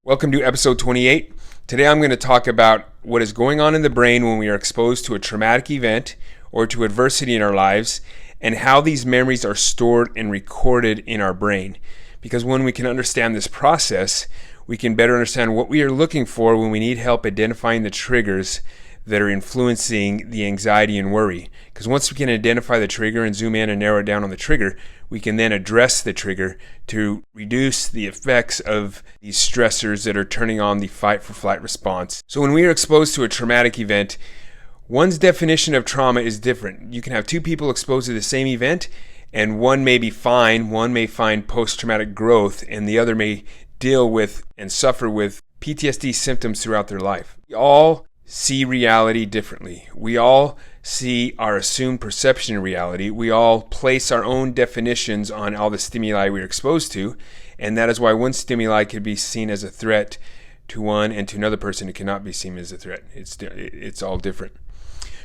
Welcome to episode 28. Today I'm going to talk about what is going on in the brain when we are exposed to a traumatic event or to adversity in our lives, and how these memories are stored and recorded in our brain. Because when we can understand this process, we can better understand what we are looking for when we need help identifying the triggers that are influencing the anxiety and worry. Because once we can identify the trigger and zoom in and narrow it down on the trigger, we can then address the trigger to reduce the effects of these stressors that are turning on the fight for flight response. So when we are exposed to a traumatic event, one's definition of trauma is different. You can have two people exposed to the same event, and one may be fine, one may find post-traumatic growth, and the other may deal with and suffer with PTSD symptoms throughout their life. We all see reality differently. We all see our assumed perception of reality. We all place our own definitions on all the stimuli we're exposed to, and that is why one stimuli could be seen as a threat to one, and to another person it cannot be seen as a threat. It's all different.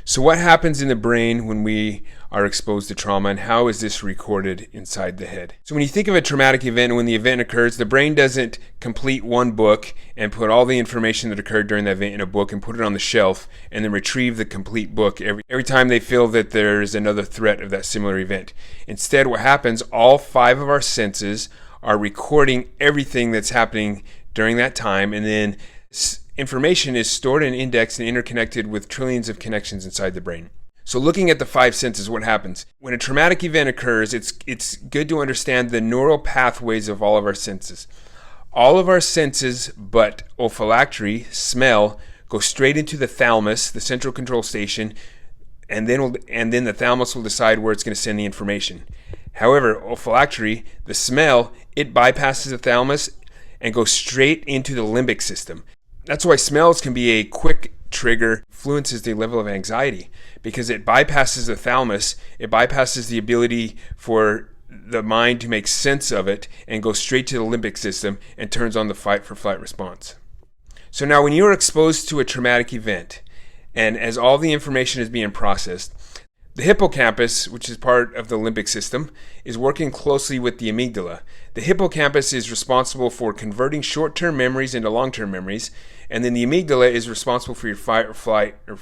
So what happens in the brain when we are exposed to trauma, and how is this recorded inside the head? So when you think of a traumatic event, when the event occurs, the brain doesn't complete one book and put all the information that occurred during that event in a book and put it on the shelf and then retrieve the complete book every time they feel that there's another threat of that similar event. Instead, what happens, all five of our senses are recording everything that's happening during that time, and then information is stored and indexed and interconnected with trillions of connections inside the brain. So looking at the five senses, what happens? When a traumatic event occurs, it's good to understand the neural pathways of all of our senses. All of our senses but olfactory, smell, go straight into the thalamus, the central control station, and then the thalamus will decide where it's going to send the information. However, olfactory, the smell, it bypasses the thalamus and goes straight into the limbic system. That's why smells can be a quick trigger, influences the level of anxiety, because it bypasses the thalamus, it bypasses the ability for the mind to make sense of it, and goes straight to the limbic system and turns on the fight for flight response. So now when you're exposed to a traumatic event, and as all the information is being processed, the hippocampus, which is part of the limbic system, is working closely with the amygdala. The hippocampus is responsible for converting short-term memories into long-term memories, and then the amygdala is responsible for your fight or flight or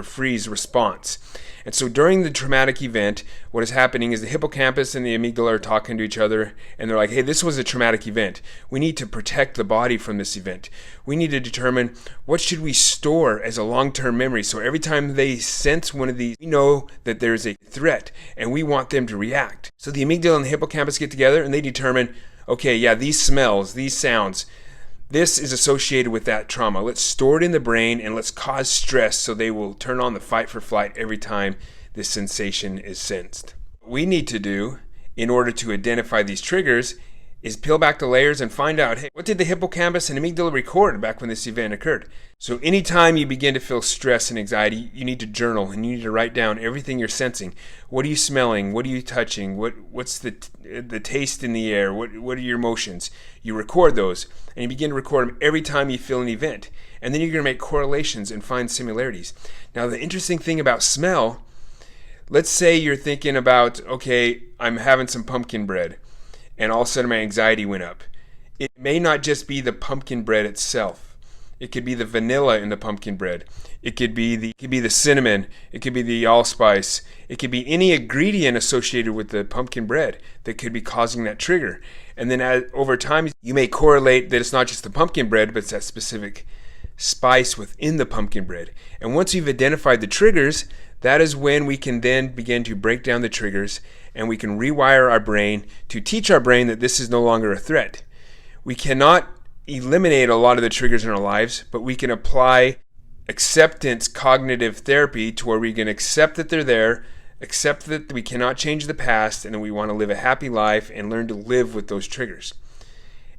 freeze response. And so during the traumatic event, what is happening is the hippocampus and the amygdala are talking to each other, and they're like, hey, this was a traumatic event. We need to protect the body from this event. We need to determine what should we store as a long-term memory. So every time they sense one of these, we know that there's a threat, and we want them to react. So the amygdala and the hippocampus get together, and they determine, okay, yeah, these smells, these sounds, this is associated with that trauma. Let's store it in the brain and let's cause stress so they will turn on the fight for flight every time this sensation is sensed. What we need to do in order to identify these triggers is peel back the layers and find out, hey, what did the hippocampus and amygdala record back when this event occurred? So anytime you begin to feel stress and anxiety, you need to journal and you need to write down everything you're sensing. What are you smelling? What are you touching? What's the taste in the air? What are your emotions? You record those, and you begin to record them every time you feel an event. And then you're going to make correlations and find similarities. Now, the interesting thing about smell, let's say you're thinking about, okay, I'm having some pumpkin bread, and all of a sudden my anxiety went up. It may not just be the pumpkin bread itself. It could be the vanilla in the pumpkin bread. It could be the cinnamon. It could be the allspice. It could be any ingredient associated with the pumpkin bread that could be causing that trigger. And then over time, you may correlate that it's not just the pumpkin bread, but it's that specific spice within the pumpkin bread. And once you've identified the triggers, that is when we can then begin to break down the triggers, and we can rewire our brain to teach our brain that this is no longer a threat. We cannot eliminate a lot of the triggers in our lives, but we can apply acceptance cognitive therapy to where we can accept that they're there, accept that we cannot change the past, and that we want to live a happy life and learn to live with those triggers.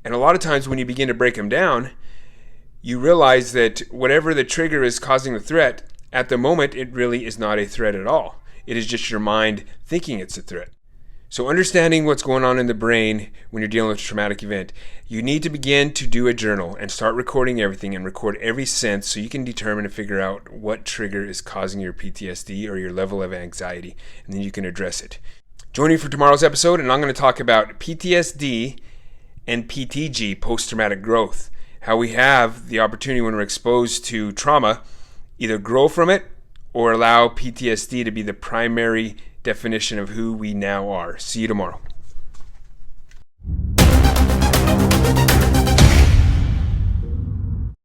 And a lot of times when you begin to break them down, you realize that whatever the trigger is causing the threat, at the moment it really is not a threat at all. It is just your mind thinking it's a threat. So understanding what's going on in the brain when you're dealing with a traumatic event, you need to begin to do a journal and start recording everything and record every sense so you can determine and figure out what trigger is causing your PTSD or your level of anxiety, and then you can address it. Join me for tomorrow's episode, and I'm going to talk about PTSD and PTG, post-traumatic growth, how we have the opportunity when we're exposed to trauma, either grow from it or allow PTSD to be the primary definition of who we now are. See you tomorrow.